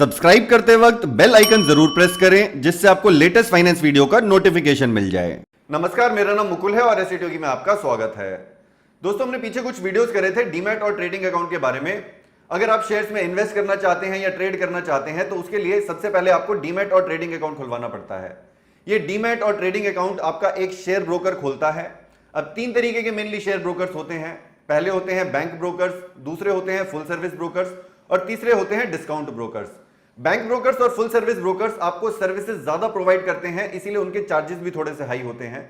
Subscribe करते वक्त bell icon जरूर प्रेस करें जिससे आपको लेटेस्ट फाइनेंस वीडियो का नोटिफिकेशन मिल जाए। नमस्कार, मेरा नाम मुकुल है और एसईटीओ में आपका स्वागत है। दोस्तों, हमने पीछे कुछ वीडियोस करे थे डीमैट और ट्रेडिंग अकाउंट के बारे में। अगर आप शेयर्स में इन्वेस्ट करना चाहते हैं या ट्रेड करना चाहते हैं तो उसके लिए सबसे पहले आपको डीमैट और ट्रेडिंग अकाउंट खुलवाना पड़ता है। ये डीमैट और ट्रेडिंग अकाउंट आपका एक शेयर ब्रोकर खोलता है। अब तीन तरीके के मेनली शेयर ब्रोकर्स होते हैं। पहले होते हैं बैंक ब्रोकर्स, दूसरे होते हैं फुल सर्विस ब्रोकर्स और तीसरे होते हैं डिस्काउंट ब्रोकर्स। बैंक ब्रोकर्स और फुल सर्विस ब्रोकर्स आपको सर्विसेज ज्यादा प्रोवाइड करते हैं, इसीलिए उनके चार्जेस भी थोड़े से हाई होते हैं।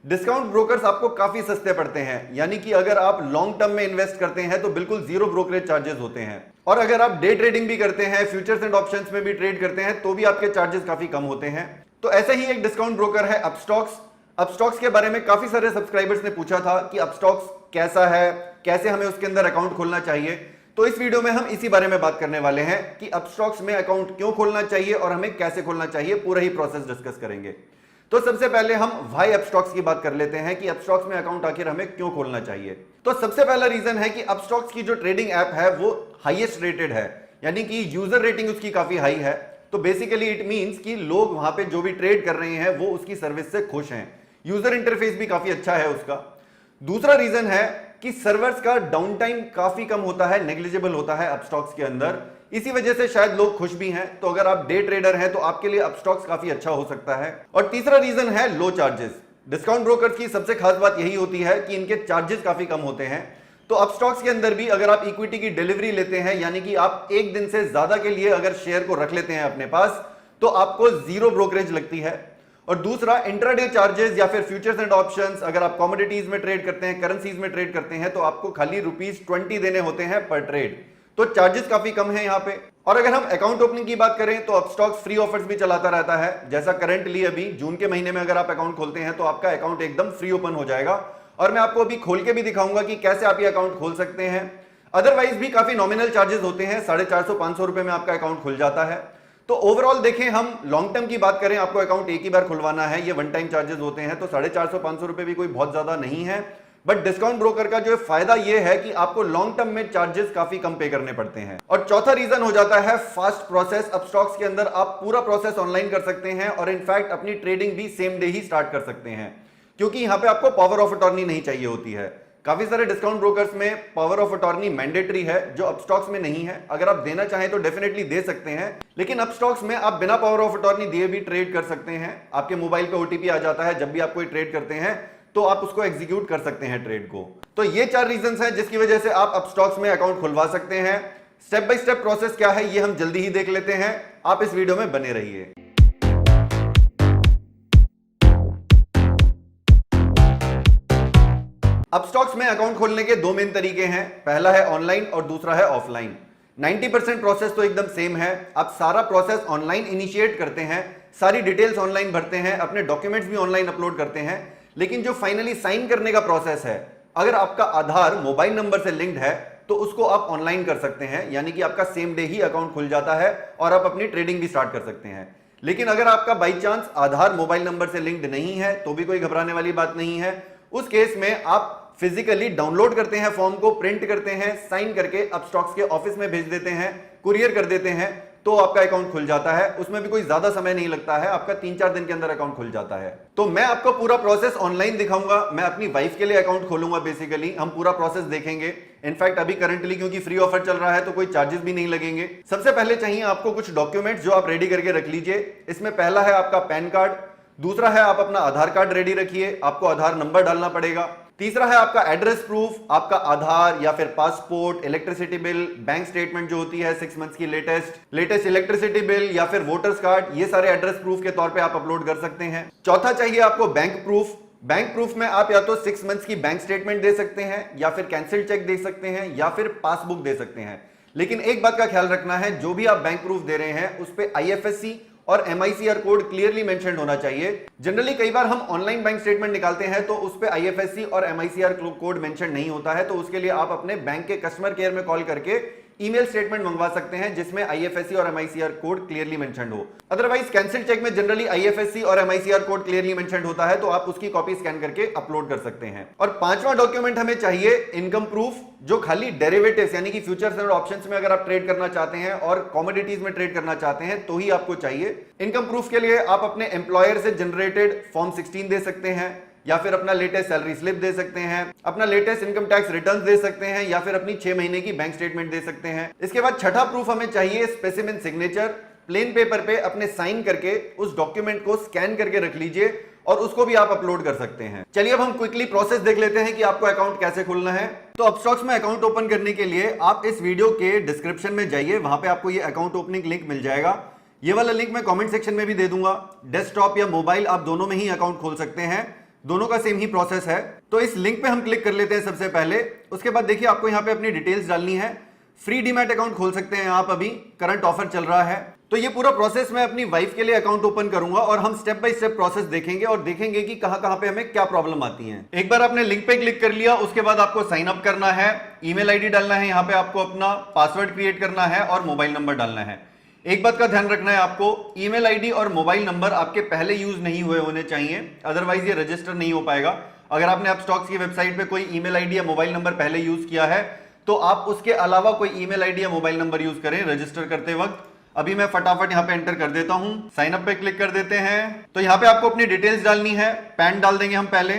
डिस्काउंट ब्रोकर्स आपको काफी सस्ते पड़ते हैं, यानी कि अगर आप लॉन्ग टर्म में इन्वेस्ट करते हैं तो बिल्कुल जीरो ब्रोकरेज चार्जेस होते हैं। और अगर आप डे ट्रेडिंग भी करते हैं, फ्यूचर्स एंड ऑप्शंस में भी ट्रेड करते हैं तो भी आपके चार्जेस काफी कम होते हैं। तो ऐसे ही एक डिस्काउंट ब्रोकर है अपस्टॉक्स। अपस्टॉक्स के बारे में काफी सारे सब्सक्राइबर्स ने पूछा था कि अपस्टॉक्स कैसा है, कैसे हमें उसके अंदर अकाउंट खोलना चाहिए। तो इस वीडियो में हम इसी बारे में बात करने वाले हैं कि अपस्टॉक्स में अकाउंट क्यों खोलना चाहिए और हमें कैसे खोलना चाहिए, पूरा ही प्रोसेस डिस्कस करेंगे। तो सबसे पहले हम व्हाई अपस्टॉक्स की बात कर लेते हैं कि अपस्टॉक्स में अकाउंट आखिर हमें क्यों खोलना चाहिए। तो सबसे पहला रीजन है कि अपस्टॉक्स की जो ट्रेडिंग ऐप है वो हाईएस्ट रेटेड है, यानी कि यूजर रेटिंग उसकी काफी हाई है। तो बेसिकली इट मींस कि लोग वहां पे जो भी ट्रेड कर रहे हैं वो उसकी सर्विस से खुश हैं। यूजर इंटरफेस भी काफी अच्छा है उसका। दूसरा रीजन है कि सर्वर्स का डाउन टाइम काफी कम होता है, नेग्लिजिबल होता है अपस्टॉक्स के अंदर। इसी वजह से शायद लोग खुश भी हैं। तो अगर आप डे ट्रेडर हैं तो आपके लिए अपस्टॉक्स काफी अच्छा हो सकता है। और तीसरा रीजन है लो चार्जेस। डिस्काउंट ब्रोकर्स की सबसे खास बात यही होती है कि इनके चार्जेस काफी कम होते हैं। तो अपस्टॉक्स के अंदर भी अगर आप इक्विटी की डिलीवरी लेते हैं, यानी कि आप एक दिन से ज्यादा के लिए अगर शेयर को रख लेते हैं अपने पास, तो आपको जीरो ब्रोकरेज लगती है। और दूसरा इंट्राडे चार्जेस या फिर फ्यूचर्स एंड ऑप्शंस, अगर आप कमोडिटीज में ट्रेड करते हैं, करेंसीज में ट्रेड करते हैं, तो आपको खाली ₹20 देने होते हैं पर ट्रेड। तो चार्जेस काफी कम है यहाँ पे। और अगर हम अकाउंट ओपनिंग की बात करें तो अपस्टॉक्स फ्री ऑफर्स भी चलाता रहता है। जैसा करंटली अभी जून के महीने में अगर आप अकाउंट खोलते हैं तो आपका अकाउंट एकदम फ्री ओपन हो जाएगा। और मैं आपको अभी खोल के भी दिखाऊंगा कि कैसे आप ये अकाउंट खोल सकते हैं। अदरवाइज भी काफी नॉमिनल चार्जेस होते हैं, 450-500 रुपए में आपका अकाउंट खुल जाता है। तो ओवरऑल देखें, हम लॉन्ग टर्म की बात करें, आपको अकाउंट एक ही बार खुलवाना है, ये वन टाइम चार्जेस होते हैं, तो 450-500 रुपए भी कोई बहुत ज्यादा नहीं है। बट डिस्काउंट ब्रोकर का जो फायदा ये है कि आपको लॉन्ग टर्म में चार्जेस काफी कम पे करने पड़ते हैं। और चौथा रीजन हो जाता है फास्ट प्रोसेस। अपस्टॉक्स के अंदर आप पूरा प्रोसेस ऑनलाइन कर सकते हैं और इनफैक्ट अपनी ट्रेडिंग भी सेम डे ही स्टार्ट कर सकते हैं, क्योंकि यहां पे आपको पावर ऑफ अटॉर्नी नहीं चाहिए होती है। काफी सारे डिस्काउंट ब्रोकर्स में पावर ऑफ अटॉर्नी मैंडेटरी है, जो अपस्टॉक्स में नहीं है। अगर आप देना चाहें तो डेफिनेटली दे सकते हैं, लेकिन अपस्टॉक्स में आप बिना पावर ऑफ अटॉर्नी दिए भी ट्रेड कर सकते हैं। आपके मोबाइल पे ओटीपी आ जाता है, जब भी आप कोई ट्रेड करते हैं तो आप उसको एग्जीक्यूट कर सकते हैं ट्रेड को। तो ये 4 रीजंस हैं जिसकी वजह से आप अपस्टॉक्स में अकाउंट खुलवा सकते हैं। स्टेप बाय स्टेप प्रोसेस क्या है ये हम जल्दी ही देख लेते हैं। आप इस वीडियो में बने रहिए। अपस्टॉक्स में अकाउंट खोलने के 2 मेन तरीके हैं। पहला है ऑनलाइन और दूसरा है ऑफलाइन। 90% प्रोसेस तो एकदम सेम है। आप सारा प्रोसेस ऑनलाइन इनिशिएट करते हैं, सारी डिटेल्स ऑनलाइन भरते हैं, अपने डॉक्यूमेंट्स भी ऑनलाइन अपलोड करते हैं। लेकिन जो फाइनली साइन करने का प्रोसेस है, अगर आपका आधार मोबाइल नंबर से लिंक्ड है तो उसको आप ऑनलाइन कर सकते हैं, यानी कि आपका सेम डे ही अकाउंट खुल जाता है और आप अपनी ट्रेडिंग भी स्टार्ट कर सकते हैं। लेकिन अगर आपका by chance Aadhaar mobile number से लिंक्ड नहीं है तो भी कोई घबराने वाली बात नहीं है। उस केस में आप फिजिकली डाउनलोड करते हैं फॉर्म को, प्रिंट करते हैं, साइन करके अपस्टॉक्स के ऑफिस में भेज देते हैं, कुरियर कर देते हैं, तो आपका अकाउंट खुल जाता है। उसमें भी कोई ज्यादा समय नहीं लगता है, आपका 3-4 दिन के अंदर अकाउंट खुल जाता है। तो मैं आपको पूरा प्रोसेस ऑनलाइन दिखाऊंगा। मैं अपनी वाइफ के लिए अकाउंट खोलूंगा। बेसिकली हम पूरा प्रोसेस देखेंगे। इनफैक्ट अभी करंटली क्योंकि फ्री ऑफर चल रहा है तो कोई चार्जेस भी नहीं लगेंगे। सबसे पहले चाहिए आपको कुछ डॉक्यूमेंट्स जो आप रेडी करके रख लीजिए। इसमें पहला है आपका पैन कार्ड, दूसरा है आप अपना आधार कार्ड रेडी रखिए, आपको आधार नंबर डालना पड़ेगा। तीसरा है आपका एड्रेस प्रूफ, आपका आधार या फिर passport, electricity bill, bank statement जो होती है 6 मंथ्स की लेटेस्ट इलेक्ट्रिसिटी बिल या फिर वोटर्स कार्ड, ये सारे एड्रेस प्रूफ के तौर पे आप अपलोड कर सकते हैं। चौथा चाहिए आपको बैंक प्रूफ। बैंक प्रूफ में आप या तो 6 मंथ्स की बैंक स्टेटमेंट दे सकते हैं या फिर कैंसिल चेक दे सकते हैं या फिर पासबुक दे सकते हैं। लेकिन एक बात का ख्याल रखना है, जो भी आप बैंक प्रूफ दे रहे हैं उस पे IFSC और MICR कोड क्लियरली मेंशन होना चाहिए। जनरली कई बार हम ऑनलाइन बैंक स्टेटमेंट निकालते हैं तो उस पे IFSC और MICR कोड मेंशन नहीं होता है, तो उसके लिए आप अपने बैंक के कस्टमर केयर में कॉल करके ईमेल स्टेटमेंट मंगवा सकते हैं जिसमें आईएफएससी और एमआईसीआर कोड क्लियरली मेंशन्ड हो। अदरवाइज कैंसिल चेक में जनरली आईएफएससी और एमआईसीआर कोड क्लियरली मेंशन्ड होता है, तो आप उसकी कॉपी स्कैन करके अपलोड कर सकते हैं। और पांचवां डॉक्यूमेंट हमें चाहिए इनकम प्रूफ, जो खाली डेरिवेटिव्स यानी कि फ्यूचर्स एंड ऑप्शंस में अगर आप ट्रेड करना चाहते हैं और कमोडिटीज में ट्रेड करना चाहते हैं तो ही आपको चाहिए। इनकम प्रूफ के लिए आप अपने एम्प्लॉयर से जनरेटेड फॉर्म 16 दे सकते हैं, या फिर अपना लेटेस्ट सैलरी स्लिप दे सकते हैं, अपना लेटेस्ट इनकम टैक्स रिटर्न्स दे सकते हैं, या फिर अपनी 6 महीने की बैंक स्टेटमेंट दे सकते हैं। इसके बाद छठा प्रूफ हमें चाहिए स्पेसिमेन सिग्नेचर। प्लेन पेपर पे अपने साइन करके उस डॉक्यूमेंट को स्कैन करके रख लीजिए और उसको भी आप अपलोड कर सकते हैं। चलिए अब हम क्विकली प्रोसेस देख लेते हैं कि आपको अकाउंट कैसे खोलना है। तो अपस्टॉक्स में अकाउंट ओपन करने के लिए आप इस वीडियो के डिस्क्रिप्शन में जाइए, वहां पे आपको ये अकाउंट ओपनिंग लिंक मिल जाएगा। ये वाला लिंक मैं कमेंट सेक्शन में भी दे दूंगा। डेस्कटॉप या मोबाइल आप दोनों में ही अकाउंट खोल सकते हैं, दोनों का सेम ही प्रोसेस है। तो इस लिंक पे हम क्लिक कर लेते हैं सबसे पहले। उसके बाद देखिए आपको यहाँ पे अपनी डिटेल्स डालनी है। फ्री डीमैट अकाउंट खोल सकते हैं आप, अभी करंट ऑफर चल रहा है। तो ये पूरा प्रोसेस मैं अपनी वाइफ के लिए अकाउंट ओपन करूंगा और हम स्टेप बाय स्टेप प्रोसेस देखेंगे और देखेंगे कि कहां कहां पे हमें क्या प्रॉब्लम आती है। एक बार आपने लिंक पे क्लिक कर लिया, उसके बाद आपको साइन अप करना है, ईमेल आईडी डालना है, यहाँ पे आपको अपना पासवर्ड क्रिएट करना है और मोबाइल नंबर डालना है। एक बात का ध्यान रखना है आपको, ईमेल आईडी और मोबाइल नंबर आपके पहले यूज नहीं हुए होने चाहिए, अदरवाइज ये रजिस्टर नहीं हो पाएगा। अगर आपने अपस्टॉक्स की वेबसाइट पे कोई ईमेल आईडी या मोबाइल नंबर पहले यूज किया है तो आप उसके अलावा कोई ईमेल आईडी या मोबाइल नंबर यूज करें रजिस्टर करते वक्त। अभी मैं फटाफट यहाँ पे एंटर कर देता हूं, साइन अप पे क्लिक कर देते हैं। तो यहाँ पे आपको अपनी डिटेल्स डालनी है, पैन डाल देंगे हम पहले,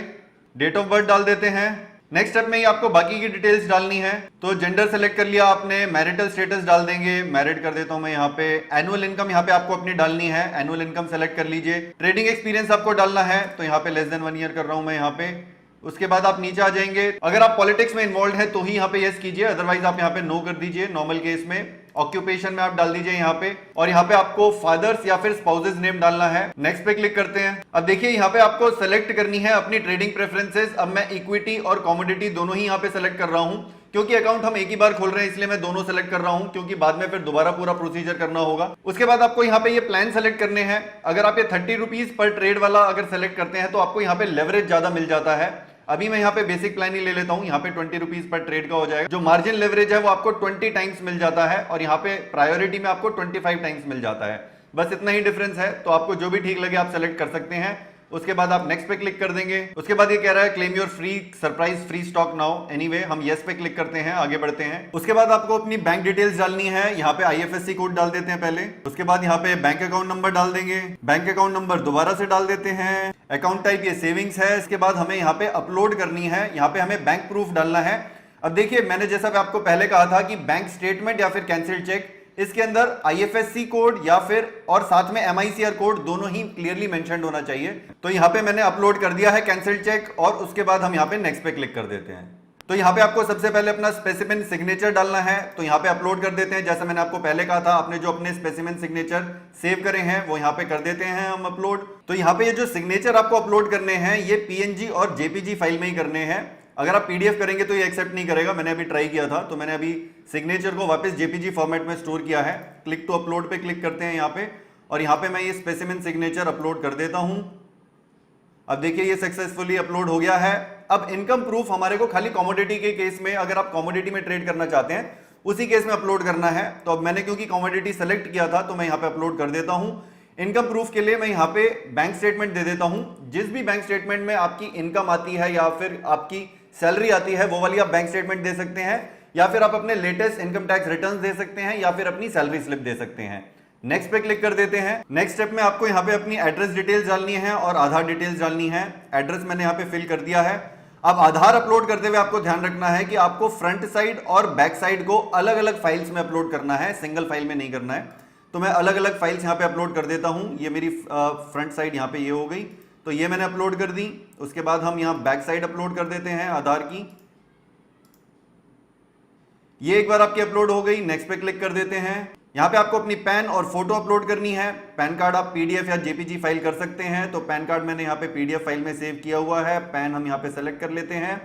डेट ऑफ बर्थ डाल देते हैं। नेक्स्ट स्टेप में ही आपको बाकी की डिटेल्स डालनी है। तो जेंडर सेलेक्ट कर लिया आपने, मैरिटल स्टेटस डाल देंगे, मैरिड कर देता हूं मैं यहाँ पे। एनुअल इनकम यहाँ पे आपको अपनी डालनी है, एनुअल इनकम सेलेक्ट कर लीजिए। ट्रेडिंग एक्सपीरियंस आपको डालना है, तो यहाँ पे लेस देन 1 ईयर कर रहा हूं मैं यहाँ पे। उसके बाद आप नीचे आ जाएंगे, अगर आप पॉलिटिक्स में इन्वॉल्व है तो ही यहाँ पे यस कीजिए, अदरवाइज आप यहाँ पे नो कर दीजिए नॉर्मल केस में। ऑक्यूपेशन में आप डाल दीजिए यहाँ पे, और यहाँ पे आपको फादर्स या फिर स्पाउसेस नेम डालना है। नेक्स्ट पे क्लिक करते हैं। अब देखिए यहाँ पे आपको सेलेक्ट करनी है अपनी ट्रेडिंग प्रेफरेंसेस। अब मैं इक्विटी और कमोडिटी दोनों ही यहाँ पे सेलेक्ट कर रहा हूँ, क्योंकि अकाउंट हम एक ही बार खोल रहे हैं इसलिए मैं दोनों सेलेक्ट कर रहा हूं, क्योंकि बाद में फिर दोबारा पूरा प्रोसीजर करना होगा। उसके बाद आपको यहाँ पे ये प्लान सेलेक्ट करने हैं। अगर आप ये 30 रुपीज पर ट्रेड वाला अगर सेलेक्ट करते हैं तो आपको यहाँ पे लेवरेज ज्यादा मिल जाता है। अभी मैं यहाँ पे बेसिक प्लान ही ले लेता हूँ, यहाँ पे 20 रुपीज पर ट्रेड का हो जाएगा। जो मार्जिन लेवरेज है वो आपको 20 टाइम्स मिल जाता है और यहाँ पे प्रायोरिटी में आपको 25 टाइम्स मिल जाता है। बस इतना ही डिफरेंस है, तो आपको जो भी ठीक लगे आप सेलेक्ट कर सकते हैं। उसके बाद आप नेक्स्ट पे क्लिक कर देंगे। उसके बाद ये कह रहा है claim your free surprise free stock now. Anyway हम यस पे क्लिक करते हैं, आगे बढ़ते हैं। उसके बाद आपको अपनी बैंक डिटेल्स डालनी है, यहाँ पे आईएफएससी कोड डाल देते हैं पहले। उसके बाद यहाँ पे बैंक अकाउंट नंबर डाल देंगे, बैंक अकाउंट नंबर दोबारा से डाल देते हैं। अकाउंट टाइप ये सेविंग्स है। इसके बाद हमें यहाँ पे अपलोड करनी है, यहाँ पे हमें बैंक प्रूफ डालना है। अब देखिए मैंने जैसा कि आपको पहले कहा था कि बैंक स्टेटमेंट या फिर कैंसिल चेक, इसके अंदर आईएफएससी कोड या फिर और साथ में एमआईसीआर कोड दोनों ही क्लियरली मेंशन्ड होना चाहिए। तो यहाँ पे मैंने अपलोड कर दिया है कैंसिल चेक, और उसके बाद हम यहाँ पे नेक्स्ट पे क्लिक कर देते हैं। तो यहाँ पे आपको सबसे पहले अपना स्पेसिमेन सिग्नेचर डालना है, तो यहाँ पे अपलोड कर देते हैं। जैसा मैंने आपको पहले कहा था, आपने जो अपने स्पेसिमेन सिग्नेचर सेव करे हैं वो यहाँ पे कर देते हैं हम अपलोड। तो यहाँ पे ये जो सिग्नेचर आपको अपलोड करने हैं ये पीएनजी और जेपीजी फाइल में ही करने हैं। अगर आप पीडीएफ करेंगे तो ये एक्सेप्ट नहीं करेगा। मैंने अभी ट्राई किया था, तो मैंने अभी सिग्नेचर को वापस जेपीजी फॉर्मेट में स्टोर किया है। क्लिक टू अपलोड पे क्लिक करते हैं यहाँ पे, और यहाँ पे मैं ये स्पेसिमेन सिग्नेचर अपलोड कर देता हूं। अब देखिए ये सक्सेसफुली अपलोड हो गया है। अब इनकम प्रूफ हमारे को खाली कमोडिटी के केस में, अगर आप कमोडिटी में ट्रेड करना चाहते हैं उसी केस में अपलोड करना है। तो अब मैंने क्योंकि कमोडिटी सेलेक्ट किया था तो मैं यहाँ पे अपलोड कर देता हूं। इनकम प्रूफ के लिए मैं यहाँ पे बैंक स्टेटमेंट दे देता हूं। जिस भी बैंक स्टेटमेंट में आपकी इनकम आती है या फिर आपकी सैलरी आती है वो वाली आप बैंक स्टेटमेंट दे सकते हैं, या फिर आप अपने लेटेस्ट इनकम टैक्स रिटर्न्स दे सकते हैं, या फिर अपनी सैलरी स्लिप दे सकते हैं। नेक्स्ट पे क्लिक कर देते हैं। नेक्स्ट स्टेप में आपको यहाँ पे अपनी एड्रेस डिटेल्स डालनी है और आधार डिटेल्स डालनी है। एड्रेस मैंने यहाँ पे फिल कर दिया है। अब आधार अपलोड करते हुए आपको ध्यान रखना है कि आपको फ्रंट साइड और बैक साइड को अलग अलग फाइल्स में अपलोड करना है, सिंगल फाइल में नहीं करना है। तो मैं अलग अलग फाइल्स यहाँ पे अपलोड कर देता हूँ। ये मेरी फ्रंट साइड यहाँ पे ये हो गई, तो ये मैंने अपलोड कर दी। उसके बाद हम यहाँ बैक साइड अपलोड कर देते हैं आधार की। ये एक बार आपकी अपलोड हो गई। नेक्स्ट पे क्लिक कर देते हैं। यहाँ पे आपको अपनी पैन और फोटो अपलोड करनी है। पैन कार्ड आप पीडीएफ या जेपीजी फाइल कर सकते हैं, तो पैन कार्ड मैंने यहाँ पे पीडीएफ फाइल में सेव किया हुआ है। पैन हम यहाँ पे सेलेक्ट कर लेते हैं।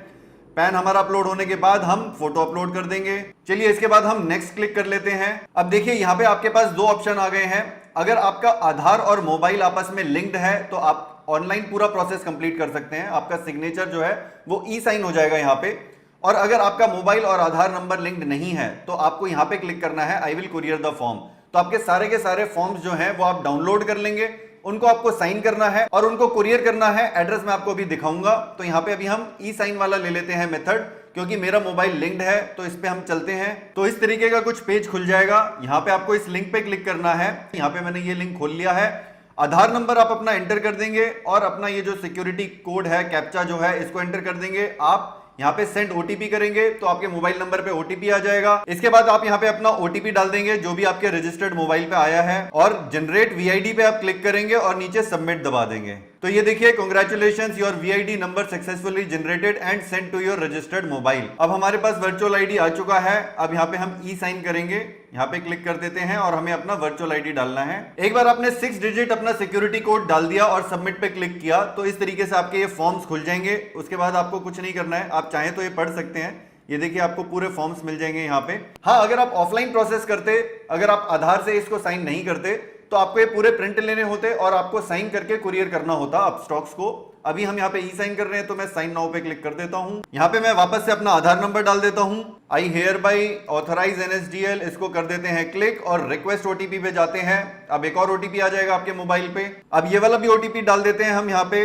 पैन हमारा अपलोड होने के बाद हम फोटो अपलोड कर देंगे। चलिए इसके बाद हम नेक्स्ट क्लिक कर लेते हैं। अब देखिए यहाँ पे आपके पास दो ऑप्शन आ गए हैं। अगर आपका आधार और मोबाइल आपस में लिंक्ड है तो आप ऑनलाइन पूरा प्रोसेस कंप्लीट कर सकते हैं। आपका सिग्नेचर जो है वो ई साइन हो जाएगा यहाँ पे। और अगर आपका मोबाइल और आधार नंबर लिंक्ड नहीं है तो आपको यहां पे क्लिक करना है I will courier the form. तो आपके सारे के सारे फॉर्म्स जो हैं वो आप डाउनलोड कर लेंगे, उनको आपको साइन करना है और उनको कुरियर करना है। एड्रेस मैं आपको अभी दिखाऊंगा। तो यहां पे अभी हम ई साइन वाला ले लेते हैं मेथड, क्योंकि मेरा मोबाइल लिंक्ड है तो इस पे हम चलते हैं। तो इस तरीके का कुछ पेज खुल जाएगा। यहां पे आपको इस लिंक पे क्लिक करना है। यहां पे मैंने ये लिंक खोल लिया है। आधार नंबर आप अपना एंटर कर देंगे और अपना ये जो सिक्योरिटी कोड है, कैप्चा जो है, इसको एंटर कर देंगे। आप यहाँ पे सेंड ओटीपी करेंगे तो आपके मोबाइल नंबर पे ओटीपी आ जाएगा। इसके बाद आप यहाँ पे अपना ओटीपी डाल देंगे जो भी आपके रजिस्टर्ड मोबाइल पे आया है और जनरेट वीआईडी पे आप क्लिक करेंगे और नीचे सबमिट दबा देंगे। तो ये देखिए, congratulations, your VID number successfully generated and send to your registered mobile. अब हमारे पास वर्चुअल आईडी आ चुका है। अब यहाँ पे हम ई साइन करेंगे, यहाँ पे क्लिक कर देते हैं और हमें अपना वर्चुअल आईडी डालना है। एक बार आपने 6 डिजिट अपना सिक्योरिटी कोड डाल दिया और सबमिट पे क्लिक किया तो इस तरीके से आपके ये फॉर्म्स खुल जाएंगे। उसके बाद आपको कुछ नहीं करना है, आप चाहें तो ये पढ़ सकते हैं। ये देखिए, आपको पूरे फॉर्म्स मिल जाएंगे यहाँ पे। हाँ, अगर आप ऑफलाइन प्रोसेस करते, अगर आप आधार से इसको साइन नहीं करते तो आपको ये पूरे प्रिंट लेने होते और आपको साइन करके कुरियर करना होता आप स्टॉक्स को। अभी हम यहाँ पे ई साइन कर रहे हैं तो मैं साइन नाउ पे क्लिक कर देता हूँ। यहाँ पे मैं वापस से अपना आधार नंबर डाल देता हूँ। आई हेयर बाई ऑथराइज एनएसडीएल, इसको कर देते हैं क्लिक और रिक्वेस्ट ओटीपी पे जाते हैं। अब एक और ओटीपी आ जाएगा आपके मोबाइल पे। अब ये वाला भी ओटीपी डाल देते हैं हम यहाँ पे,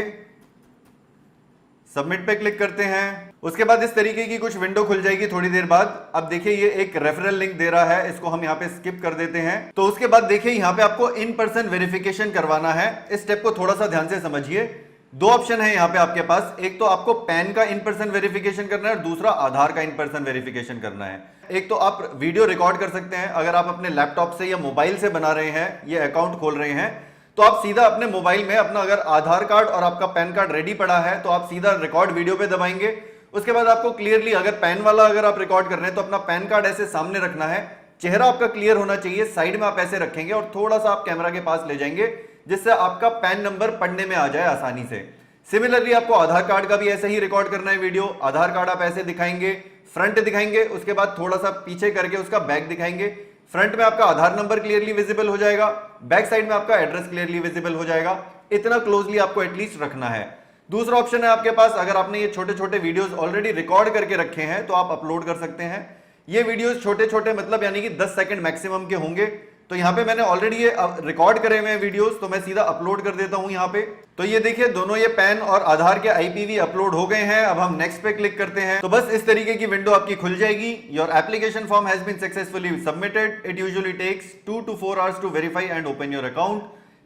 सबमिट पे क्लिक करते हैं। उसके बाद इस तरीके की कुछ विंडो खुल जाएगी थोड़ी देर बाद। अब देखिए, ये एक रेफरल लिंक दे रहा है, इसको हम यहाँ पे स्किप कर देते हैं। तो उसके बाद देखिए, यहाँ पे आपको इन पर्सन वेरिफिकेशन करवाना है। इस स्टेप को थोड़ा सा ध्यान से समझिए। 2 ऑप्शन है यहाँ पे आपके पास, एक तो आपको पैन का इन पर्सन वेरिफिकेशन करना है और दूसरा आधार का इन पर्सन वेरिफिकेशन करना है। एक तो आप वीडियो रिकॉर्ड कर सकते हैं, अगर आप अपने लैपटॉप से या मोबाइल से बना रहे हैं, ये अकाउंट खोल रहे हैं, तो आप सीधा अपने मोबाइल में अपना अगर आधार कार्ड और आपका पैन कार्ड रेडी पड़ा है तो आप सीधा रिकॉर्ड वीडियो पे दबाएंगे। उसके बाद आपको क्लियरली, अगर पैन वाला अगर आप रिकॉर्ड कर रहे हैं तो अपना पैन कार्ड ऐसे सामने रखना है, चेहरा आपका क्लियर होना चाहिए, साइड में आप ऐसे रखेंगे और थोड़ा सा आप कैमरा के पास ले जाएंगे जिससे आपका पैन नंबर पढ़ने में आ जाए आसानी से। सिमिलरली आपको आधार कार्ड का भी ऐसे ही रिकॉर्ड करना है वीडियो। आधार कार्ड आप ऐसे दिखाएंगे, फ्रंट दिखाएंगे, उसके बाद थोड़ा सा पीछे करके उसका बैक दिखाएंगे। फ्रंट में आपका आधार नंबर क्लियरली विजिबल हो जाएगा, बैक साइड में आपका एड्रेस क्लियरली विजिबल हो जाएगा। इतना क्लोजली आपको एटलीस्ट रखना है। दूसरा ऑप्शन है आपके पास, अगर आपने ये छोटे छोटे वीडियोस ऑलरेडी रिकॉर्ड करके रखे हैं तो आप अपलोड कर सकते हैं। ये वीडियोस छोटे छोटे मतलब यानी कि 10 सेकंड मैक्सिमम के होंगे। तो यहाँ पे मैंने ऑलरेडी ये रिकॉर्ड करे हुए हैं वीडियोस, तो मैं सीधा अपलोड कर देता हूँ यहाँ पे। तो ये देखिए, दोनों ये पैन और आधार के आईपीवी अपलोड हो गए हैं। अब हम नेक्स्ट पे क्लिक करते हैं तो बस इस तरीके की विंडो आपकी खुल जाएगी। Your application form has been successfully submitted, it usually takes 2 to 4 hours to verify and open your account.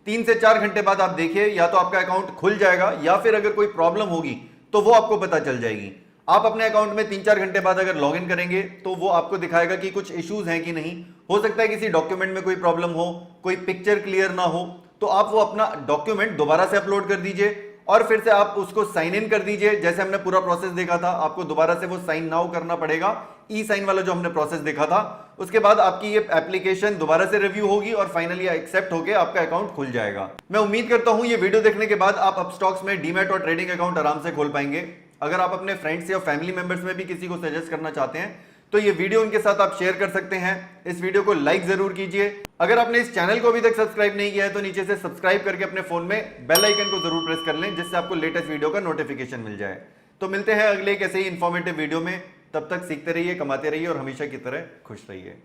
3 से 4 घंटे बाद आप देखिए, या तो आपका अकाउंट खुल जाएगा या फिर अगर कोई प्रॉब्लम होगी तो वो आपको पता चल जाएगी। आप अपने अकाउंट में 3-4 घंटे बाद अगर लॉगिन करेंगे तो वो आपको दिखाएगा कि कुछ इश्यूज हैं कि नहीं। हो सकता है किसी डॉक्यूमेंट में कोई प्रॉब्लम हो, कोई पिक्चर क्लियर ना हो, तो आप वो अपना डॉक्यूमेंट दोबारा से अपलोड कर दीजिए और फिर से आप उसको साइन इन कर दीजिए। जैसे हमने पूरा प्रोसेस देखा था, आपको दोबारा से वो साइन नाउ करना पड़ेगा, ई साइन वाला जो हमने प्रोसेस देखा था। उसके बाद आपकी ये एप्लीकेशन दोबारा से रिव्यू होगी और फाइनली एक्सेप्ट होकर आपका अकाउंट खुल जाएगा। मैं उम्मीद करता हूं ये वीडियो देखने के बाद आप अपस्टॉक्स में डीमैट और ट्रेडिंग अकाउंट आराम से खोल पाएंगे। अगर आप अपने फ्रेंड्स या फैमिली मेंबर्स में भी किसी को सजेस्ट करना चाहते हैं तो ये वीडियो उनके साथ आप शेयर कर सकते हैं। इस वीडियो को लाइक जरूर कीजिए। अगर आपने इस चैनल को अभी तक सब्सक्राइब नहीं किया है तो नीचे से सब्सक्राइब करके अपने फोन में बेल आइकन को जरूर प्रेस कर लें, जिससे आपको लेटेस्ट वीडियो का नोटिफिकेशन मिल जाए। तो मिलते हैं अगले एक ऐसे ही इंफॉर्मेटिव वीडियो में। तब तक सीखते रहिए, कमाते रहिए और हमेशा की तरह खुश रहिए।